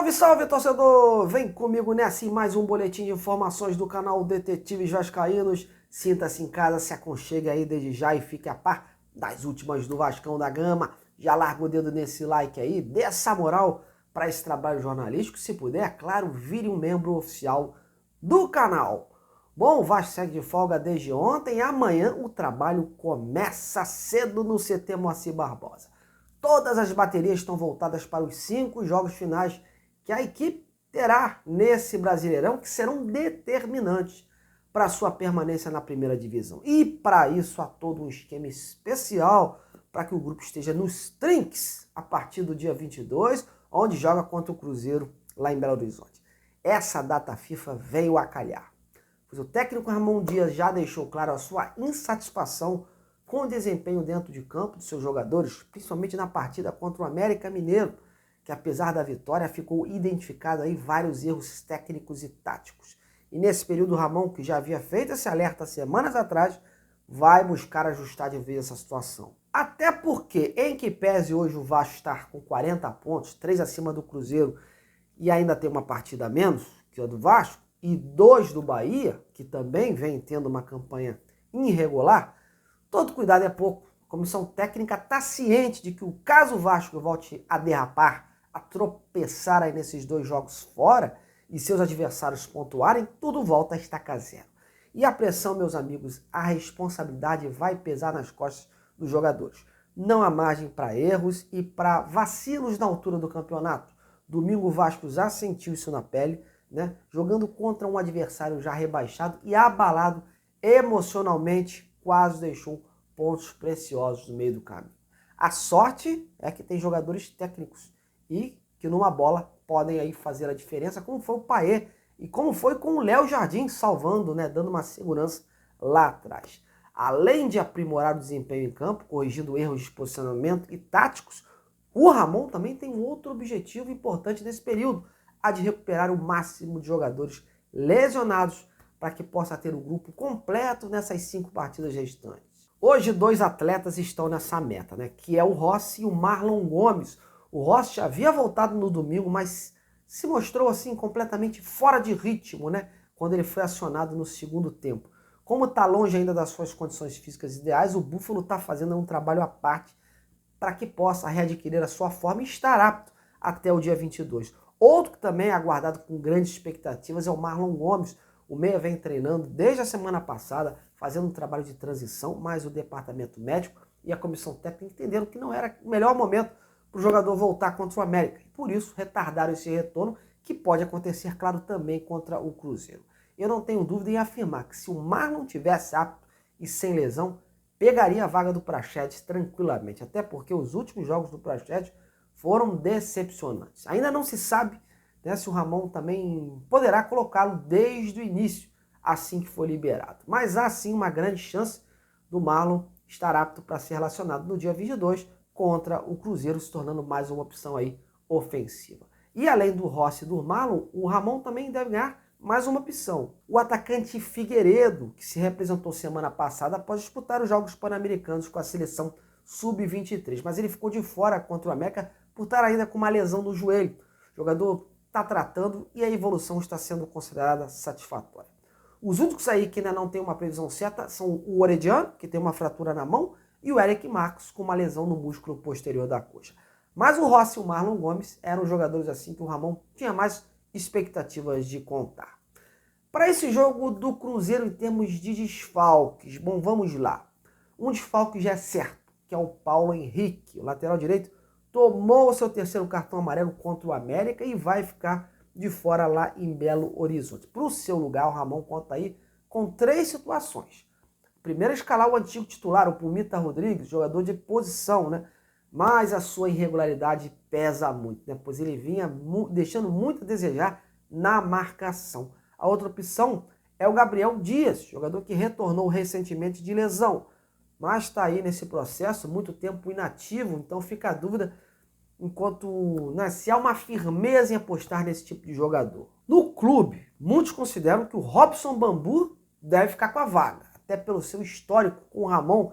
Salve, salve, torcedor! Vem comigo nessa em mais um boletim de informações do canal Detetives Vascaínos. Sinta-se em casa, se aconchegue aí desde já e fique a par das últimas do Vascão da Gama. Já larga o dedo nesse like aí, dê essa moral para esse trabalho jornalístico. Se puder, claro, vire um membro oficial do canal. Bom, o Vasco segue de folga desde ontem e amanhã o trabalho começa cedo no CT Moacir Barbosa. Todas as baterias estão voltadas para os 5 jogos finais que a equipe terá nesse Brasileirão, que serão determinantes para a sua permanência na primeira divisão. E para isso há todo um esquema especial para que o grupo esteja nos trinques a partir do dia 22, onde joga contra o Cruzeiro lá em Belo Horizonte. Essa data FIFA veio a calhar, pois o técnico Ramon Dias já deixou claro a sua insatisfação com o desempenho dentro de campo dos seus jogadores, principalmente na partida contra o América Mineiro, que apesar da vitória ficou identificado aí vários erros técnicos e táticos. E nesse período o Ramon, que já havia feito esse alerta semanas atrás, vai buscar ajustar de vez essa situação. Até porque, em que pese hoje o Vasco estar com 40 pontos, 3 acima do Cruzeiro e ainda tem uma partida a menos que a do Vasco, e 2 do Bahia, que também vem tendo uma campanha irregular, todo cuidado é pouco. A comissão técnica está ciente de que o caso Vasco volte a derrapar, a tropeçar aí nesses 2 jogos fora e seus adversários pontuarem, tudo volta a estaca zero. E a pressão, meus amigos, a responsabilidade vai pesar nas costas dos jogadores. Não há margem para erros e para vacilos na altura do campeonato. Domingo o Vasco já sentiu isso na pele, né? Jogando contra um adversário já rebaixado e abalado emocionalmente, quase deixou pontos preciosos no meio do caminho. A sorte é que tem jogadores técnicos e que numa bola podem aí fazer a diferença, como foi o Paê e como foi com o Léo Jardim salvando, né, dando uma segurança lá atrás. Além de aprimorar o desempenho em campo, corrigindo erros de posicionamento e táticos, o Ramon também tem um outro objetivo importante nesse período, a de recuperar o máximo de jogadores lesionados para que possa ter o grupo completo nessas 5 partidas restantes. Hoje 2 atletas estão nessa meta, né, que é o Rossi e o Marlon Gomes. O Rossi já havia voltado no domingo, mas se mostrou assim completamente fora de ritmo, né, quando ele foi acionado no segundo tempo. Como está longe ainda das suas condições físicas ideais, o Búfalo está fazendo um trabalho à parte para que possa readquirir a sua forma e estar apto até o dia 22. Outro que também é aguardado com grandes expectativas é o Marlon Gomes. O meia vem treinando desde a semana passada, fazendo um trabalho de transição, mas o departamento médico e a comissão técnica entenderam que não era o melhor momento para o jogador voltar contra o América. E por isso retardaram esse retorno, que pode acontecer, claro, também contra o Cruzeiro. Eu não tenho dúvida em afirmar que se o Marlon tivesse apto e sem lesão, pegaria a vaga do Praxedes tranquilamente, até porque os últimos jogos do Praxedes foram decepcionantes. Ainda não se sabe, né, se o Ramon também poderá colocá-lo desde o início, assim que for liberado. Mas há sim uma grande chance do Marlon estar apto para ser relacionado no dia 22 contra o Cruzeiro, se tornando mais uma opção aí ofensiva. E além do Rossi e do Marlon, o Ramon também deve ganhar mais uma opção. O atacante Figueiredo, que se representou semana passada após disputar os Jogos Pan-Americanos com a seleção Sub-23, mas ele ficou de fora contra o América por estar ainda com uma lesão no joelho. O jogador está tratando e a evolução está sendo considerada satisfatória. Os únicos aí que ainda não tem uma previsão certa são o Orediano, que tem uma fratura na mão, e o Eric Marcos, com uma lesão no músculo posterior da coxa. Mas o Rossi e o Marlon Gomes eram jogadores assim que o Ramon tinha mais expectativas de contar. Para esse jogo do Cruzeiro em termos de desfalques, bom, vamos lá. Um desfalque já é certo, que é o Paulo Henrique, o lateral direito, tomou o seu 3º cartão amarelo contra o América e vai ficar de fora lá em Belo Horizonte. Para o seu lugar, o Ramon conta aí com 3 situações. Primeiro, escalar o antigo titular, o Pumita Rodrigues, jogador de posição, né? Mas a sua irregularidade pesa muito, né? Pois ele vinha deixando muito a desejar na marcação. A outra opção é o Gabriel Dias, jogador que retornou recentemente de lesão, mas está aí nesse processo, muito tempo inativo, então fica a dúvida enquanto, né, se há uma firmeza em apostar nesse tipo de jogador. No clube, muitos consideram que o Robson Bambu deve ficar com a vaga, até pelo seu histórico com o Ramon,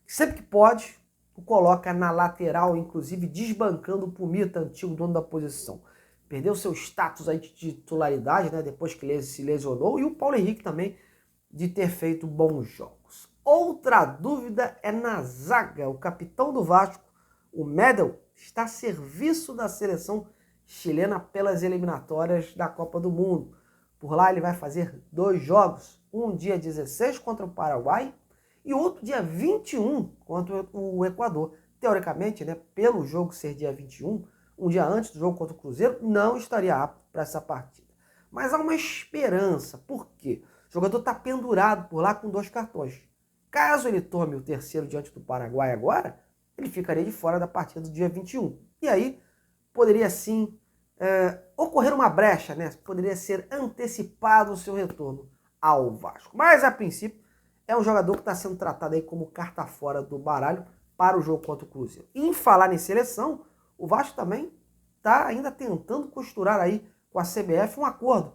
que sempre que pode o coloca na lateral, inclusive desbancando o Pumita, antigo dono da posição. perdeu seu status aí de titularidade, né, depois que se lesionou, e o Paulo Henrique também de ter feito bons jogos. Outra dúvida é na zaga. O capitão do Vasco, o Medel, está a serviço da seleção chilena pelas eliminatórias da Copa do Mundo. Por lá ele vai fazer 2 jogos, um dia 16 contra o Paraguai e outro dia 21 contra o Equador. Teoricamente, né, pelo jogo ser dia 21, um dia antes do jogo contra o Cruzeiro, não estaria apto para essa partida. Mas há uma esperança. Por quê? O jogador está pendurado por lá com 2 cartões. Caso ele tome o terceiro diante do Paraguai agora, ele ficaria de fora da partida do dia 21. E aí poderia sim ocorrer uma brecha, né? Poderia ser antecipado o seu retorno ao Vasco. Mas a princípio é um jogador que está sendo tratado aí como carta fora do baralho para o jogo contra o Cruzeiro. E em falar em seleção, o Vasco também está ainda tentando costurar aí com a CBF um acordo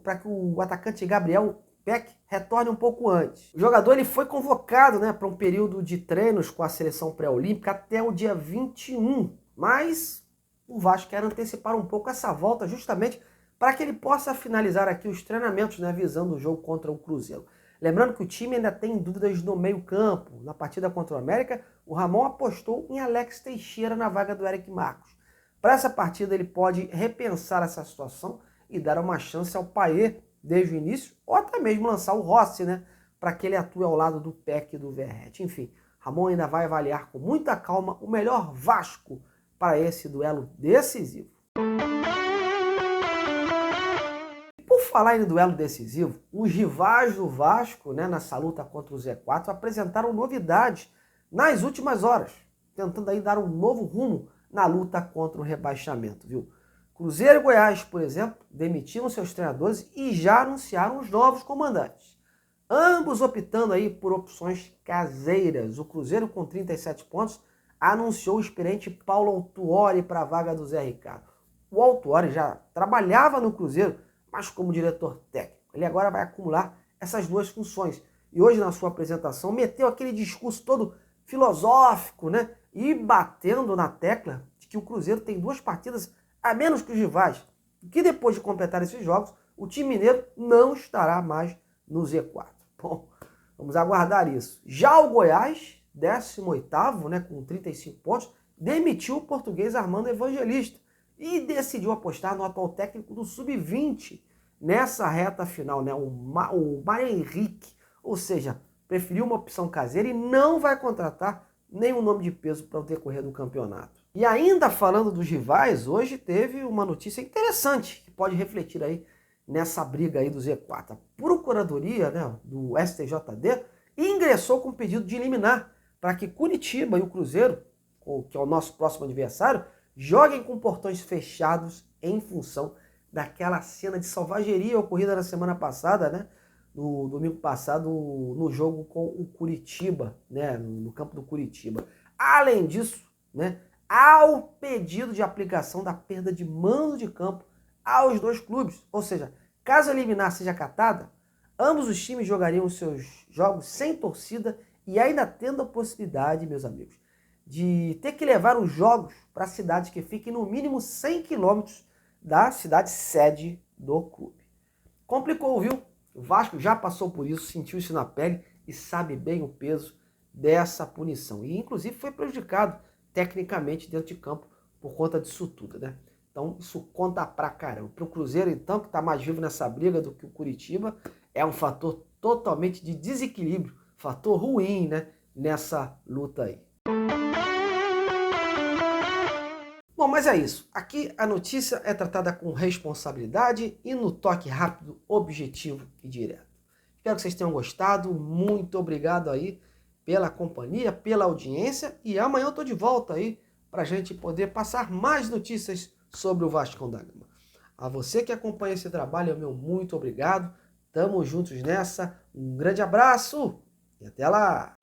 para que o atacante Gabriel Peck retorne um pouco antes. O jogador ele foi convocado, né, para um período de treinos com a seleção pré-olímpica até o dia 21, mas o Vasco quer antecipar um pouco essa volta justamente para que ele possa finalizar aqui os treinamentos, né, visando o jogo contra o Cruzeiro. Lembrando que o time ainda tem dúvidas no meio-campo. Na partida contra o América, o Ramon apostou em Alex Teixeira na vaga do Eric Marcos. Para essa partida, ele pode repensar essa situação e dar uma chance ao Payet desde o início, ou até mesmo lançar o Rossi, né, para que ele atue ao lado do Peck e do Verratti. Enfim, Ramon ainda vai avaliar com muita calma o melhor Vasco para esse duelo decisivo. Por falar em duelo decisivo, os rivais do Vasco, né, nessa luta contra o Z4, apresentaram novidades nas últimas horas, tentando aí dar um novo rumo na luta contra o rebaixamento, viu? Cruzeiro e Goiás, por exemplo, demitiram seus treinadores e já anunciaram os novos comandantes. Ambos optando aí por opções caseiras. O Cruzeiro, com 37 pontos, anunciou o experiente Paulo Autuori para a vaga do Zé Ricardo. O Autuori já trabalhava no Cruzeiro, mas como diretor técnico. Ele agora vai acumular essas 2 funções. E hoje, na sua apresentação, meteu aquele discurso todo filosófico, né? E batendo na tecla de que o Cruzeiro tem 2 partidas a menos que os rivais, que depois de completar esses jogos, o time mineiro não estará mais no Z4. Bom, vamos aguardar isso. Já o Goiás, 18º, né, com 35 pontos, demitiu o português Armando Evangelista e decidiu apostar no atual técnico do Sub-20 nessa reta final, né, o Mário Henrique. Ou seja, preferiu uma opção caseira e não vai contratar nenhum nome de peso para o decorrer do campeonato. E ainda falando dos rivais, hoje teve uma notícia interessante que pode refletir aí nessa briga aí do Z4. A Procuradoria, né, do STJD ingressou com pedido de liminar para que Curitiba e o Cruzeiro, que é o nosso próximo adversário, joguem com portões fechados em função daquela cena de selvageria ocorrida na semana passada, né, no domingo passado, no jogo com o Curitiba, né, no campo do Curitiba. Além disso, né, há o pedido de aplicação da perda de mando de campo aos 2 clubes. Ou seja, caso a liminar seja acatada, ambos os times jogariam os seus jogos sem torcida e ainda tendo a possibilidade, meus amigos, de ter que levar os jogos para cidades que fiquem no mínimo 100 quilômetros da cidade sede do clube. Complicou, viu? O Vasco já passou por isso, sentiu isso na pele e sabe bem o peso dessa punição. E inclusive foi prejudicado tecnicamente dentro de campo por conta disso tudo, né? Então isso conta pra caramba. Para o Cruzeiro, então, que está mais vivo nessa briga do que o Curitiba, é um fator totalmente de desequilíbrio, fator ruim, né, nessa luta aí. Bom, mas é isso. Aqui a notícia é tratada com responsabilidade e no toque rápido, objetivo e direto. Espero que vocês tenham gostado. Muito obrigado aí pela companhia, pela audiência. E amanhã eu tô de volta aí para a gente poder passar mais notícias sobre o Vascão da Gama. A você que acompanha esse trabalho, meu muito obrigado. Tamo juntos nessa. Um grande abraço e até lá!